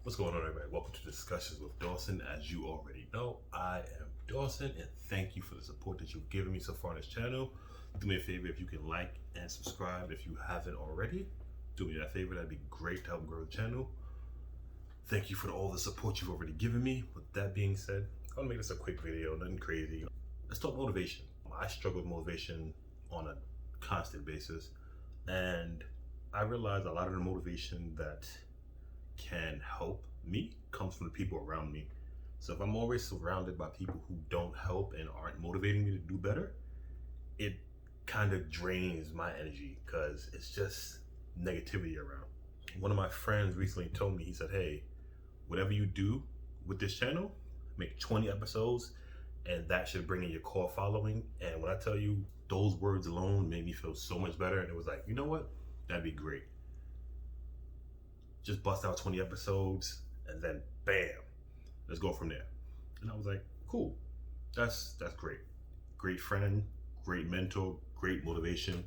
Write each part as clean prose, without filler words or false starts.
What's going on, everybody? Welcome to Discussions with Dawson. As you already know, I am Dawson, and thank you for the support that you've given me so far on this channel. Do me a favor if you can like and subscribe if you haven't already. Do me that favor, that'd be great to help grow the channel. Thank you for all the support you've already given me. With that being said, I'm gonna make this a quick video, nothing crazy. Let's talk motivation. I struggle with motivation on a constant basis, and I realize a lot of the motivation that can help me comes from the people around me. So if I'm always surrounded by people who don't help and aren't motivating me to do better, it kind of drains my energy because it's just negativity around. One of my friends recently told me, he said, hey, whatever you do with this channel, make 20 episodes and that should bring in your core following. And when I tell you, those words alone made me feel so much better. And it was like, you know what? That'd be great. Just bust out 20 episodes and then bam, let's go from there. And I was like, cool, that's great. Great friend, great mentor, great motivation.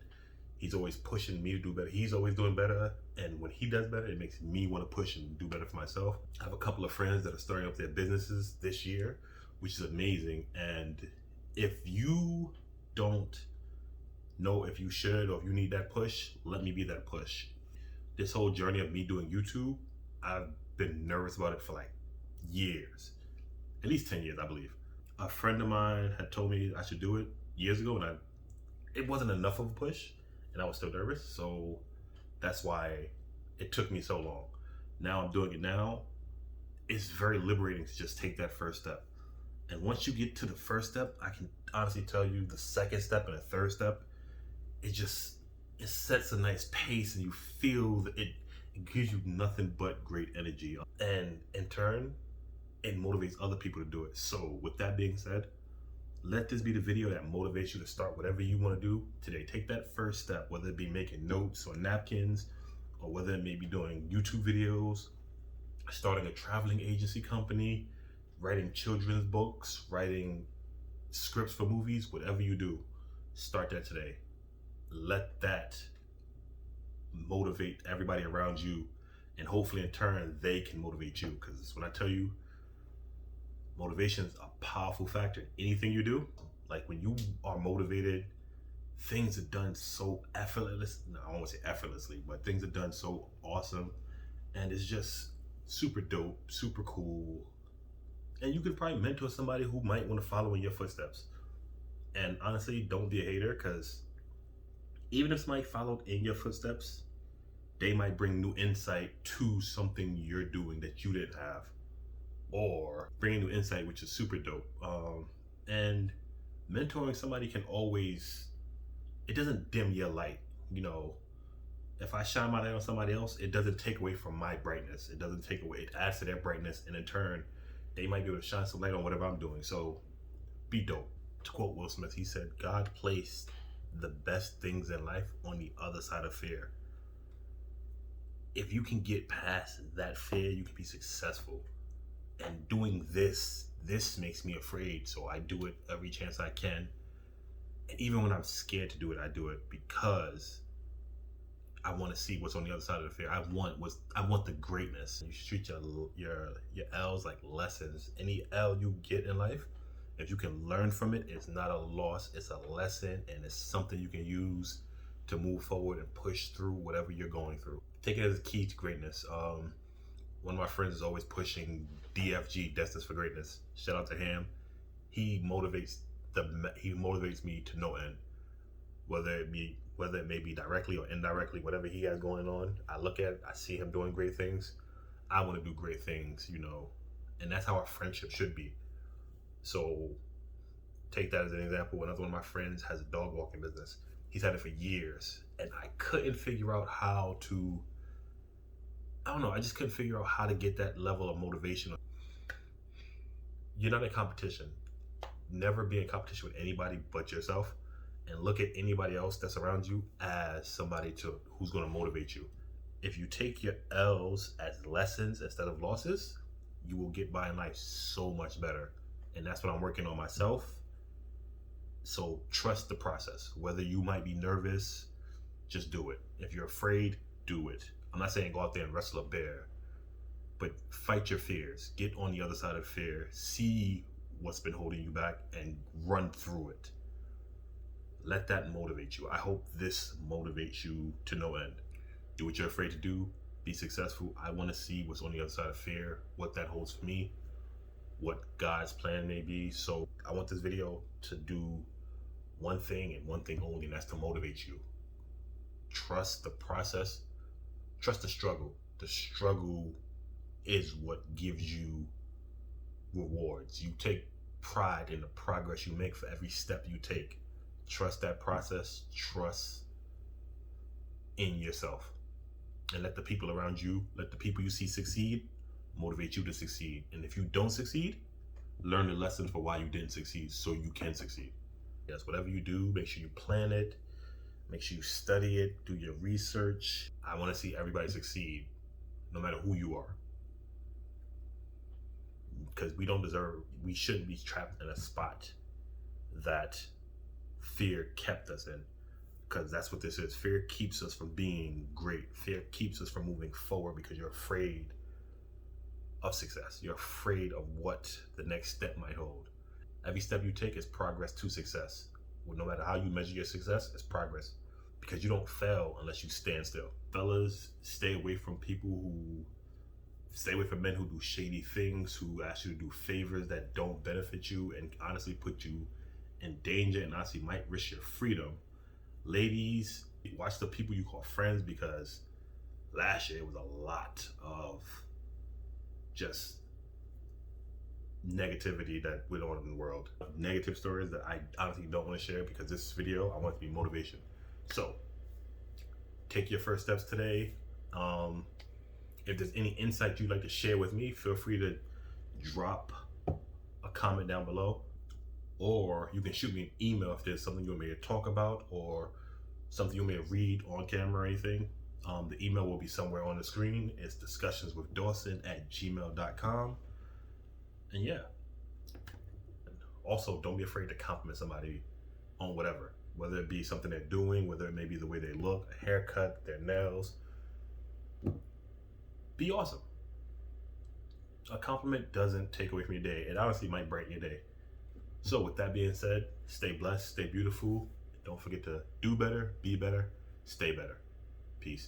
He's always pushing me to do better. He's always doing better. And when he does better, it makes me want to push and do better for myself. I have a couple of friends that are starting up their businesses this year, which is amazing. And if you don't know if you should or if you need that push, let me be that push. This whole journey of me doing YouTube, I've been nervous about it for like years, at least 10 years, I believe. A friend of mine had told me I should do it years ago, and it wasn't enough of a push, and I was still nervous. So that's why it took me so long. Now I'm doing it now. It's very liberating to just take that first step. And once you get to the first step, I can honestly tell you the second step and the third step, it sets a nice pace, and you feel that it gives you nothing but great energy. And in turn, it motivates other people to do it. So with that being said, let this be the video that motivates you to start whatever you want to do today. Take that first step, whether it be making notes or napkins, or whether it may be doing YouTube videos, starting a traveling agency company, writing children's books, writing scripts for movies, whatever you do, start that today. Let that motivate everybody around you, and hopefully in turn they can motivate you. Because when I tell you, motivation is a powerful factor in anything you do. Like when you are motivated, things are done so effortless. No, I won't say effortlessly, but things are done so awesome, and it's just super dope, super cool. And you could probably mentor somebody who might want to follow in your footsteps. And honestly, don't be a hater, because even if somebody followed in your footsteps, they might bring new insight to something you're doing that you didn't have, or bringing new insight, which is super dope. And mentoring somebody can always, it doesn't dim your light. You know, if I shine my light on somebody else, it doesn't take away from my brightness. It doesn't take away, it adds to their brightness, and in turn, they might be able to shine some light on whatever I'm doing. So be dope. To quote Will Smith, he said, God placed the best things in life on the other side of fear. If you can get past that fear, you can be successful. And doing this makes me afraid, so I do it every chance I can. And even when I'm scared to do it, I do it because I want to see what's on the other side of the fear. I want the greatness. You should treat your L's like lessons. Any L you get in life, if you can learn from it, it's not a loss, it's a lesson, and it's something you can use to move forward and push through whatever you're going through. Take it as a key to greatness. One of my friends is always pushing DFG, Destined for Greatness. Shout out to him. He motivates me to no end. Whether it may be directly or indirectly, whatever he has going on, I look at it, I see him doing great things. I want to do great things, you know, and that's how our friendship should be. So take that as an example. Another one of my friends has a dog walking business. He's had it for years, and I couldn't figure out how to, I just couldn't figure out how to get that level of motivation. You're not in competition. Never be in competition with anybody but yourself, and look at anybody else that's around you as somebody who's going to motivate you. If you take your L's as lessons instead of losses, you will get by in life so much better. And that's what I'm working on myself. So trust the process. Whether you might be nervous, just do it. If you're afraid, do it. I'm not saying go out there and wrestle a bear, But fight your fears. Get on the other side of fear. See what's been holding you back and run through it. Let that motivate you. I hope this motivates you to no end. Do what you're afraid to do. Be successful. I want to see what's on the other side of fear, what that holds for me, what God's plan may be. So I want this video to do one thing and one thing only, and that's to motivate you. Trust the process. Trust the struggle. The struggle is what gives you rewards. You take pride in the progress you make for every step you take. Trust that process. Trust in yourself. And let the people around you, let the people you see succeed, motivate you to succeed. And if you don't succeed, learn the lesson for why you didn't succeed so you can succeed. Yes, whatever you do, make sure you plan it. Make sure you study it. Do your research. I want to see everybody succeed, no matter who you are. Because we shouldn't be trapped in a spot that fear kept us in. Because that's what this is. Fear keeps us from being great. Fear keeps us from moving forward because you're afraid of success. You're afraid of what the next step might hold. Every step you take is progress to success. Well, no matter how you measure your success, it's progress. Because you don't fail unless you stand still. Fellas, stay away from men who do shady things, who ask you to do favors that don't benefit you and honestly put you in danger and honestly might risk your freedom. Ladies, watch the people you call friends, because last year was a lot of just negativity that went on in the world. Negative stories that I honestly don't want to share, because this video, I want it to be motivation. So, take your first steps today. If there's any insight you'd like to share with me, feel free to drop a comment down below. Or you can shoot me an email if there's something you want me to talk about or something you want me to read on camera or anything. The email will be somewhere on the screen. It's discussionswithdawson@gmail.com. And yeah. Also, don't be afraid to compliment somebody on whatever. Whether it be something they're doing, whether it may be the way they look, a haircut, their nails. Be awesome. A compliment doesn't take away from your day. It honestly might brighten your day. So with that being said, stay blessed, stay beautiful. Don't forget to do better, be better, stay better. Peace.